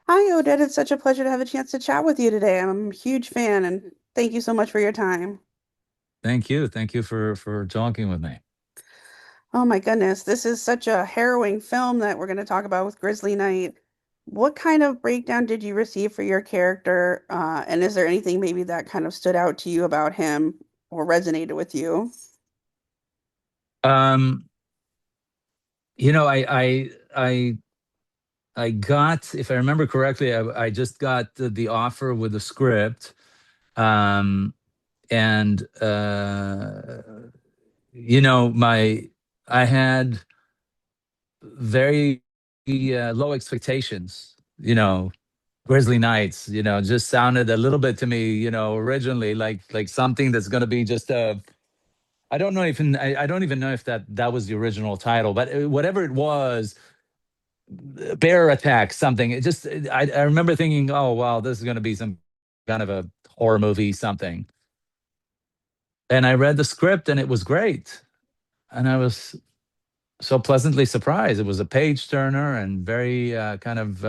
Hi, Oded. It's such a pleasure to have a chance to chat with you today. I'm a huge fan, and thank you so much for your time. Thank you. Thank you for talking with me. Oh my goodness, this is such a harrowing film that we're going to talk about with Grizzly Night. What kind of breakdown did you receive for your character? And is there anything maybe that kind of stood out to you about him or resonated with you? Um, I I got, if I remember correctly, I just got the offer with the script, um, and my I had very low expectations. Grizzly Nights, just sounded a little bit to me, originally like something that's going to be just a I don't even know if that was the original title, but whatever it was, bear attack something. I remember thinking, oh wow, this is going to be some kind of a horror movie something. And I read the script and it was great, and I was so pleasantly surprised. It was a page turner and very kind of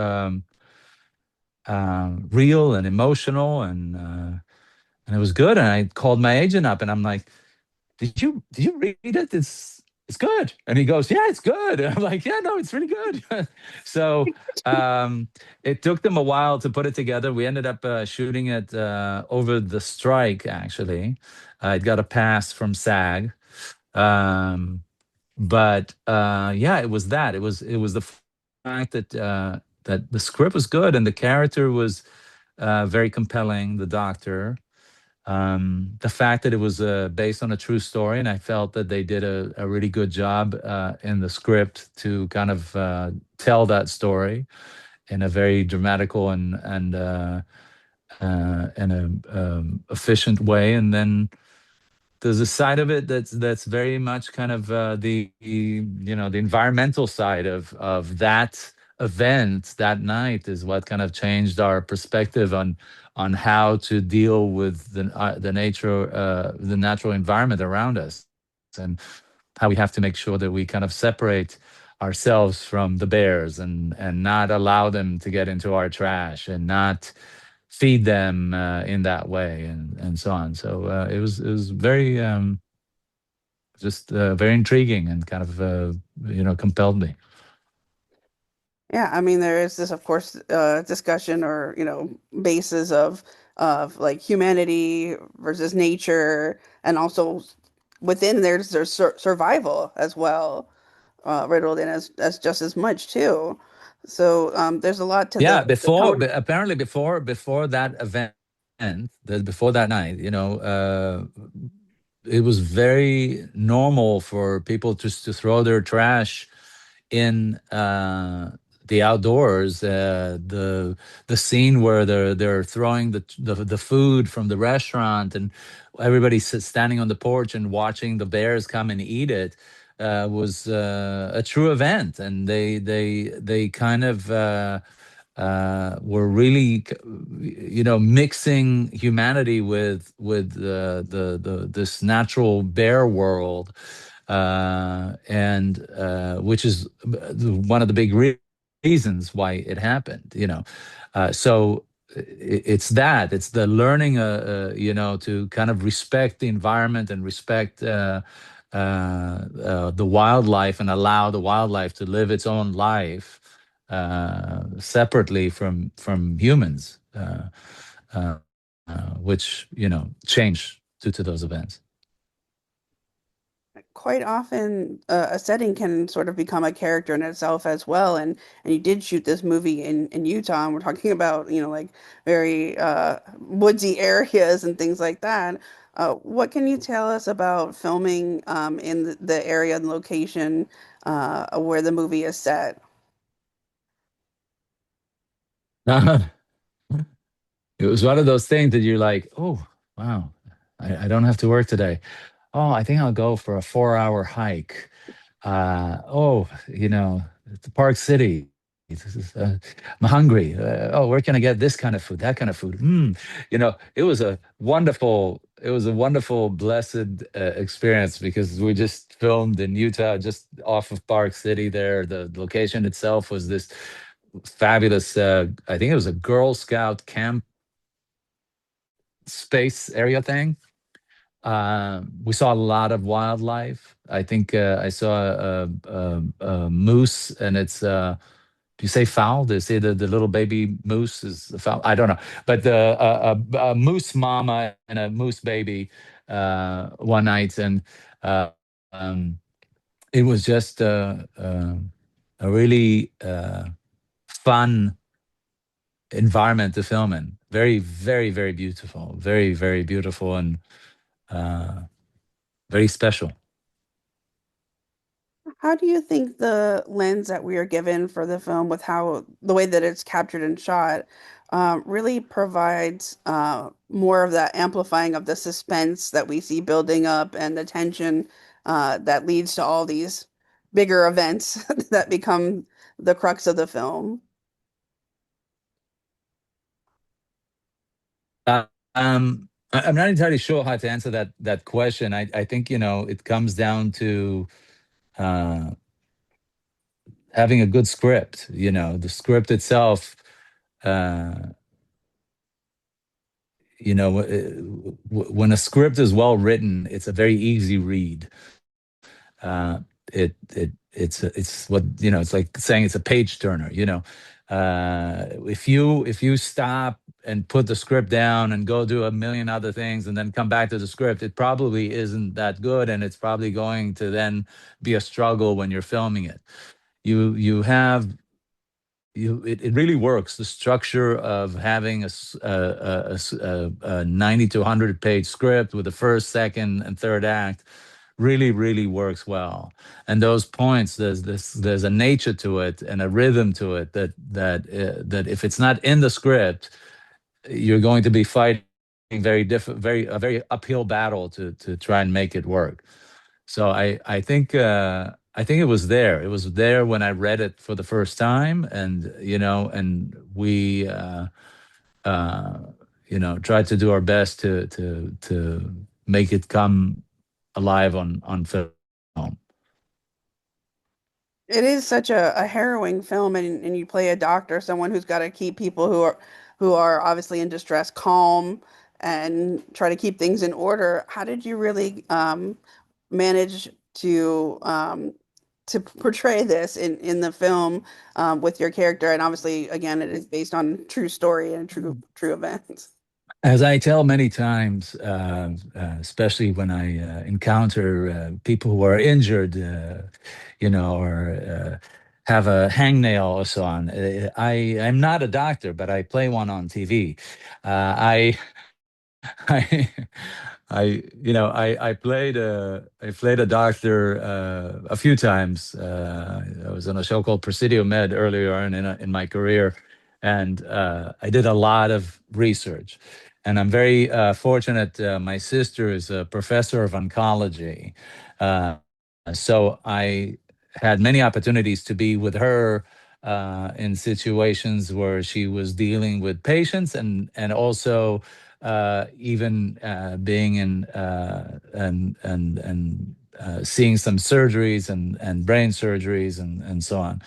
real and emotional, and it was good. And I called my agent up and I'm like, did you read it? It's good. And he goes, yeah, it's good. And I'm like, yeah, no, it's really good. So um, it took them a while to put it together. We ended up shooting it over the strike. Actually, it got a pass from SAG. Um, but yeah, it was the fact that the script was good and the character was very compelling. The doctor, the fact that it was based on a true story, and I felt that they did a really good job in the script to kind of tell that story in a very dramatical and a efficient way. And then there's a side of it that's very much kind of the environmental side of that event that night is what kind of changed our perspective on how to deal with the natural environment around us, and how we have to make sure that we kind of separate ourselves from the bears and not allow them to get into our trash and not feed them in that way, and so on. So it was very just very intriguing and kind of compelled me. Yeah, I mean, there is this, of course, discussion or, basis of like humanity versus nature, and also within there's survival as well, riddled in as just as much too. So there's a lot to Yeah, the tone. apparently before that event, before that night, it was very normal for people just to throw their trash in the outdoors. The scene where they're throwing the food from the restaurant, and everybody's standing on the porch and watching the bears come and eat it, was a true event, and they kind of were really, mixing humanity with the this natural bear world, and which is one of the big reasons why it happened. So it's the learning, to kind of respect the environment and respect the wildlife, and allow the wildlife to live its own life separately from humans, uh, which change due to those events. Quite often, a setting can sort of become a character in itself as well. And you did shoot this movie in Utah, and we're talking about, like very woodsy areas and things like that. What can you tell us about filming in the area and location where the movie is set? It was one of those things that you're like, oh, wow, I don't have to work today. Oh, I think I'll go for a 4-hour hike. Oh, the Park City. I'm hungry. Oh, where can I get this kind of food, that kind of food? It was a wonderful, blessed experience, because we just filmed in Utah, just off of Park City there. The location itself was this fabulous. I think it was a Girl Scout camp space area thing. We saw a lot of wildlife. I think I saw a moose, and it's do you say fowl? Do you say the little baby moose is the fowl? I don't know, but a moose mama and a moose baby one night, and uh, um, it was just a really fun environment to film in. Very, very, very beautiful. Very, very beautiful and uh, very special. How do you think the lens that we are given for the film, with how the way that it's captured and shot, really provides more of that amplifying of the suspense that we see building up and the tension that leads to all these bigger events that become the crux of the film? Uh, I'm not entirely sure how to answer that question. I think it comes down to uh, having a good script. The script itself. Uh, when a script is well written, it's a very easy read. uh, it's what it's like saying it's a page turner. If you stop and put the script down and go do a million other things and then come back to the script, it probably isn't that good, and it's probably going to then be a struggle when you're filming it. You have it really works. The structure of having a 90 to 100 page script with the first, second, and third act really, really works well. And those points, there's a nature to it and a rhythm to it that if it's not in the script, you're going to be fighting a very uphill battle to try and make it work. So I think it was there. It was there when I read it for the first time, and we uh, tried to do our best to make it come alive on film. It is such a harrowing film, and you play a doctor, someone who's got to keep people who are obviously in distress calm and try to keep things in order. How did you really manage to portray this in the film with your character? And obviously, again, it is based on true story and true events. As I tell many times, especially when I encounter people who are injured, or have a hangnail or so on, I'm not a doctor, but I play one on TV. I I, I played a doctor a few times. I was on a show called Presidio Med earlier on in my career, and I did a lot of research. And I'm very fortunate. My sister is a professor of oncology, uh, so I had many opportunities to be with her in situations where she was dealing with patients, and also even being in and seeing some surgeries and brain surgeries and so on.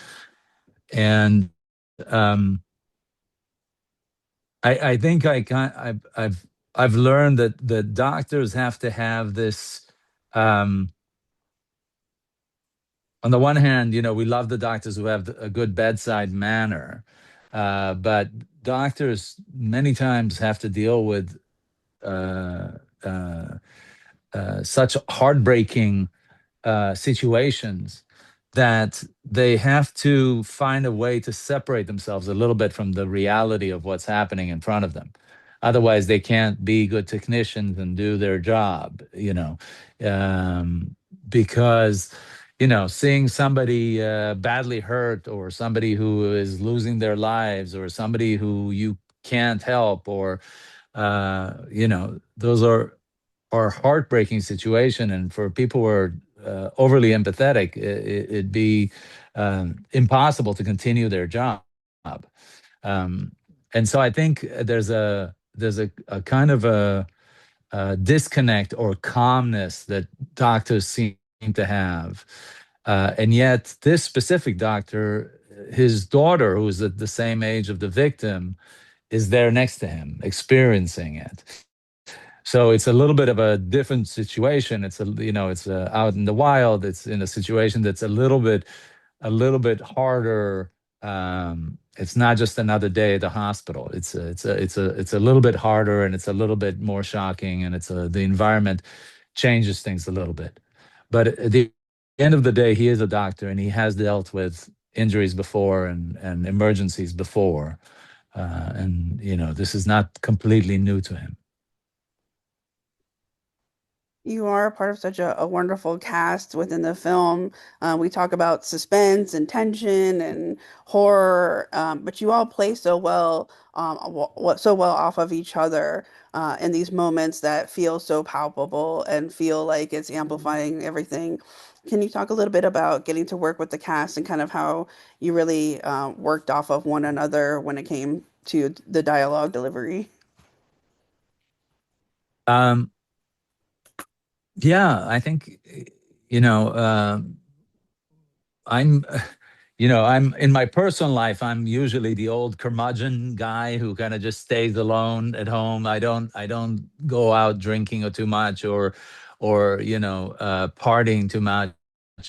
And um, I think I've learned that the doctors have to have this. Um, on the one hand, we love the doctors who have a good bedside manner, but doctors many times have to deal with uh, uh, such heartbreaking situations that they have to find a way to separate themselves a little bit from the reality of what's happening in front of them. Otherwise, they can't be good technicians and do their job, um, because, seeing somebody badly hurt, or somebody who is losing their lives, or somebody who you can't help, or, those are heartbreaking situation, and for people who are overly empathetic, it'd be impossible to continue their job. Um, and so I think there's a kind of a disconnect or calmness that doctors seem to have, and yet this specific doctor his daughter, who's at the same age of the victim, is there next to him, experiencing it. So it's a little bit of a different situation. It's a, it's out in the wild. It's in a situation that's a little bit harder. It's not just another day at the hospital. It's a little bit harder, and it's a little bit more shocking, and the environment changes things a little bit. But at the end of the day, he is a doctor, and he has dealt with injuries before and emergencies before, and this is not completely new to him. You are a part of such a wonderful cast within the film. We talk about suspense and tension and horror, but you all play so well, so well off of each other in these moments that feel so palpable and feel like it's amplifying everything. Can you talk a little bit about getting to work with the cast and kind of how you really worked off of one another when it came to the dialogue delivery? Um, yeah, I think you know. I'm, I'm in my personal life, I'm usually the old curmudgeon guy who kind of just stays alone at home. I don't go out drinking or too much or partying too much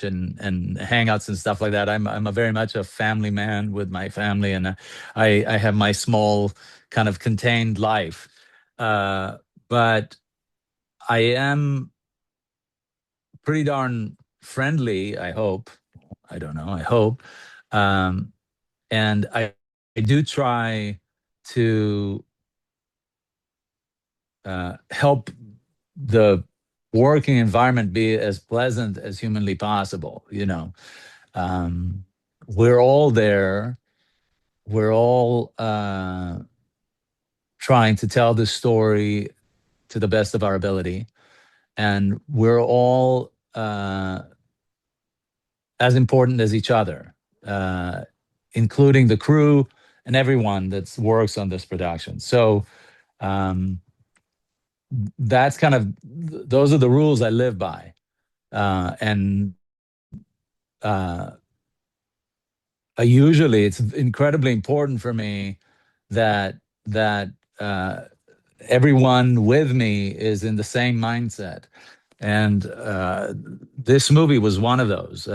and hangouts and stuff like that. I'm a very much a family man with my family, and I have my small kind of contained life. But I am pretty darn friendly, I hope. I don't know. I hope. Um, and I do try to help the working environment be as pleasant as humanly possible. Um, we're all there. We're all trying to tell the story to the best of our ability, and we're all as important as each other, uh, including the crew and everyone that works on this production. So um, that's kind of those are the rules I live by, and uh, usually it's incredibly important for me that that uh, everyone with me is in the same mindset. And this movie was one of those.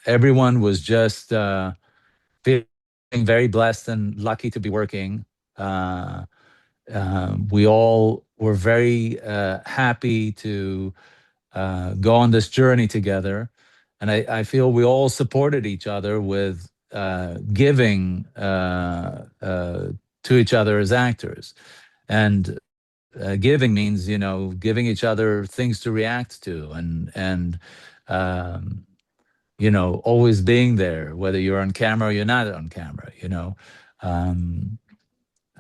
Everyone was just feeling very blessed and lucky to be working. Uh, we all were very happy to go on this journey together. And I feel we all supported each other with giving to each other as actors. And giving means, giving each other things to react to and always being there, whether you're on camera or you're not on camera. Um,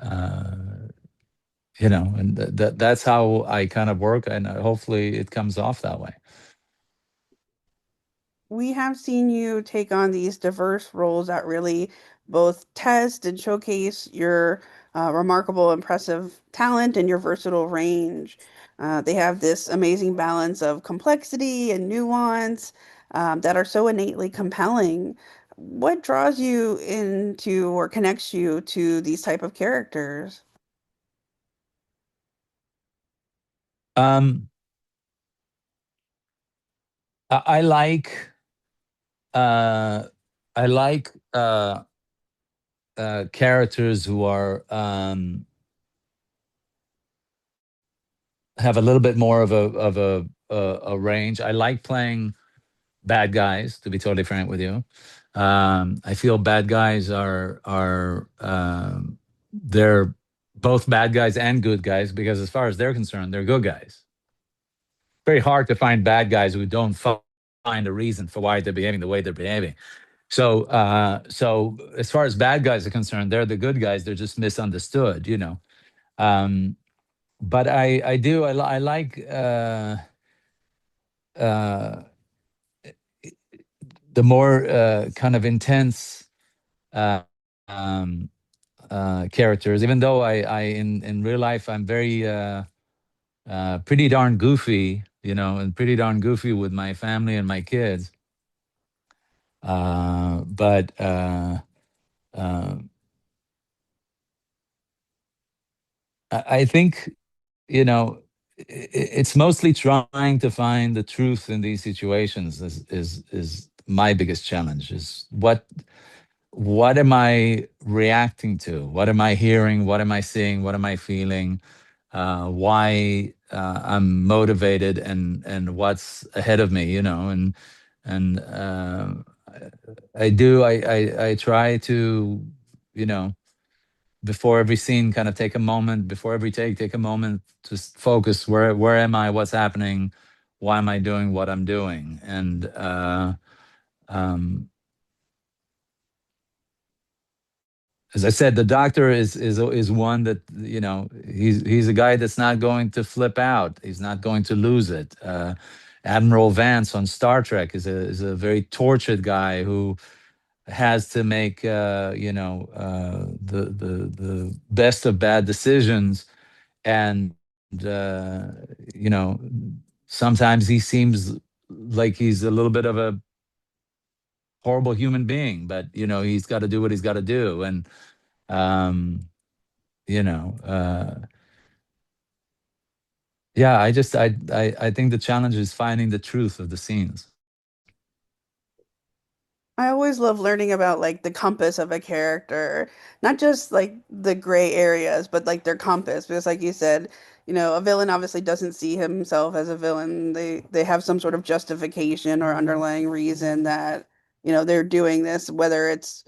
uh, and that's how I kind of work, and hopefully it comes off that way. We have seen you take on these diverse roles that really both test and showcase your remarkable, impressive talent and your versatile range. They have this amazing balance of complexity and nuance that are so innately compelling. What draws you into or connects you to these type of characters? Um, I uh, I like characters who are have a little bit more of a range. I like playing bad guys, to be totally frank with you. I feel bad guys are they're both bad guys and good guys, because as far as they're concerned, they're good guys. Very hard to find bad guys who don't find a reason for why they're behaving the way they're behaving. So as far as bad guys are concerned, they're the good guys. They're just misunderstood. Um, but I like uh, the more kind of intense uh, um, characters. Even though I in real life I'm very pretty darn goofy, and pretty darn goofy with my family and my kids. But uh, I think, you know, it's mostly trying to find the truth in these situations is my biggest challenge. Is what am I reacting to? What am I hearing? What am I seeing? What am I feeling? Why I'm motivated, and what's ahead of me, and I try to, you know, before every scene, kind of take a moment, before every take a moment, just focus, where am I, what's happening, why am I doing what I'm doing, and um, as I said, the doctor is one that, he's a guy that's not going to flip out. He's not going to lose it. Admiral Vance on Star Trek is a very tortured guy who has to make, the best of bad decisions, and uh, you know sometimes he seems like he's a little bit of a horrible human being, but he's got to do what he's got to do, and um, you know yeah, I think the challenge is finding the truth of the scenes. I always love learning about like the compass of a character, not just like the gray areas, but like their compass. Because like you said, a villain obviously doesn't see himself as a villain. They have some sort of justification or underlying reason that, they're doing this, whether it's,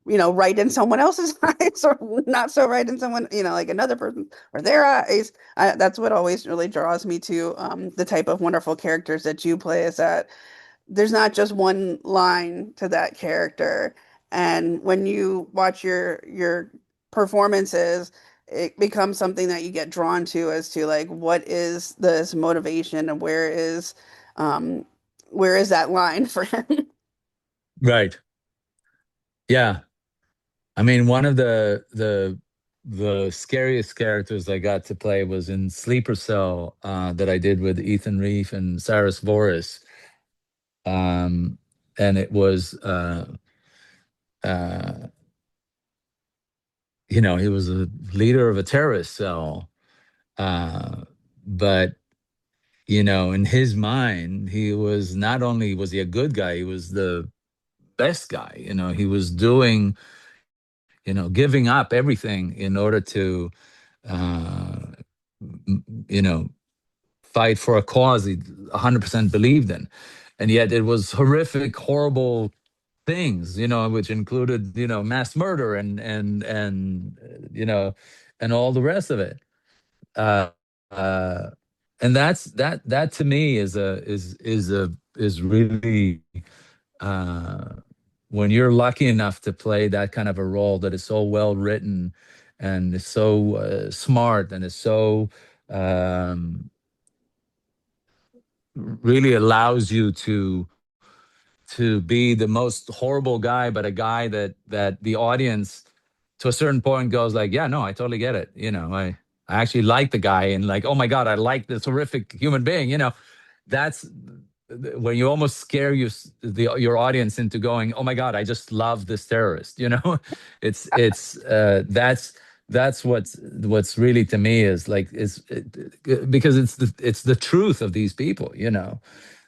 right in someone else's eyes or not so right in someone, like another person or their eyes. That's what always really draws me to the type of wonderful characters that you play, is that there's not just one line to that character. And when you watch your performances, it becomes something that you get drawn to, as to like what is this motivation, and um where is that line for him? Right. Yeah. I mean, one of the scariest characters I got to play was in Sleeper Cell, that I did with Ethan Reef and Cyrus Voris. um, and it was, uh, he was a leader of a terrorist cell, uh, but in his mind, he was, not only was he a good guy, he was the best guy. He was doing, giving up everything in order to, uh, you know, fight for a cause he 100% believed in. And yet it was horrific, horrible things, which included, mass murder, and and all the rest of it. Uh, uh, and that to me is really, uh, when you're lucky enough to play that kind of a role that is so well written, and is so smart, and is so, um, really allows you to be the most horrible guy, but a guy that the audience, to a certain point, goes like, yeah, no, I totally get it. I actually like the guy, and like, oh my God, I like this horrific human being. That's when you almost scare your audience into going, oh my God, I just love this terrorist. That's what's really, to me, is like, because it's the truth of these people.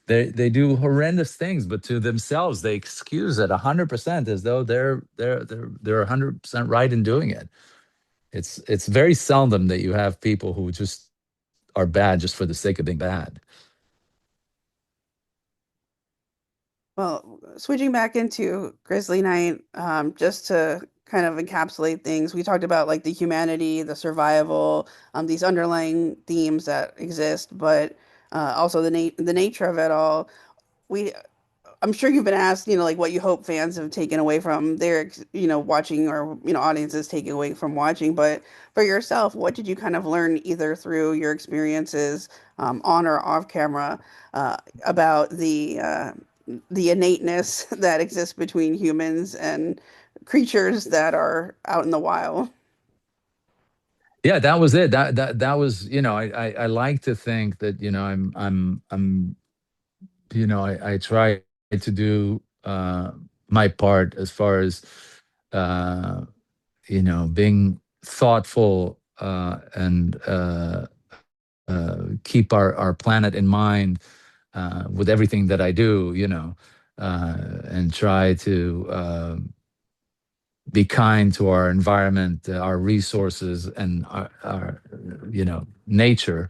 They do horrendous things, but to themselves they excuse it 100%, as though they're 100% right in doing it. It's very seldom that you have people who just are bad just for the sake of being bad. Well, switching back into Grizzly Night, just to kind of encapsulate things, we talked about like the humanity, the survival, these underlying themes that exist, but also the nature of it all. We I'm sure you've been asked, like what you hope fans have taken away from their, watching, or, audiences taking away from watching. But for yourself, what did you kind of learn, either through your experiences on or off camera, about the innateness that exists between humans and creatures that are out in the wild? Yeah, that was it. That was, I like to think that, I'm I try to do. uh, my part as far as uh, being thoughtful and keep our planet in mind with everything that I do, and try to be kind to our environment, our resources, and our nature.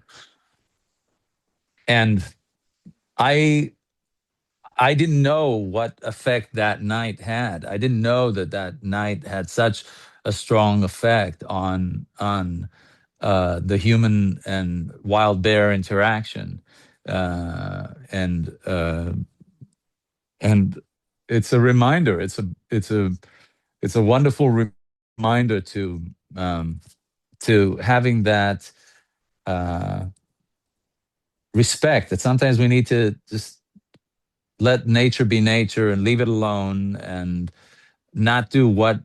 And I I didn't know what effect that night had. I didn't know that that night had such a strong effect on the human and wild bear interaction, and it's a reminder. It's a wonderful reminder um, to having that uh, respect. That sometimes we need to just let nature be nature and leave it alone, and not do what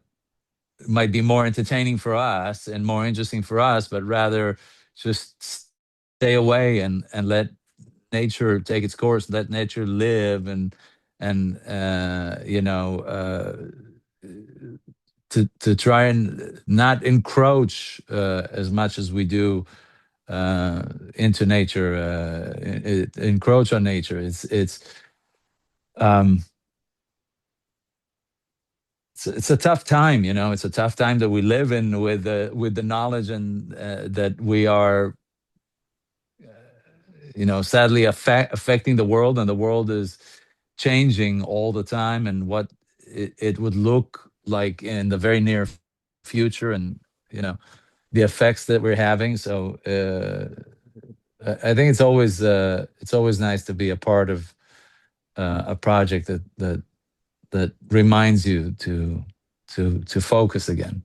might be more entertaining for us and more interesting for us, but rather just stay away and let nature take its course, let nature live, and to try and not encroach as much as we do uh, into nature, encroach on nature. Um, it's a tough time, It's a tough time that we live in with the knowledge and that we are, sadly affecting the world, and the world is changing all the time, and what it would look like in the very near future, and you know the effects that we're having. So I think it's always nice to be a part of a project that reminds you to focus again.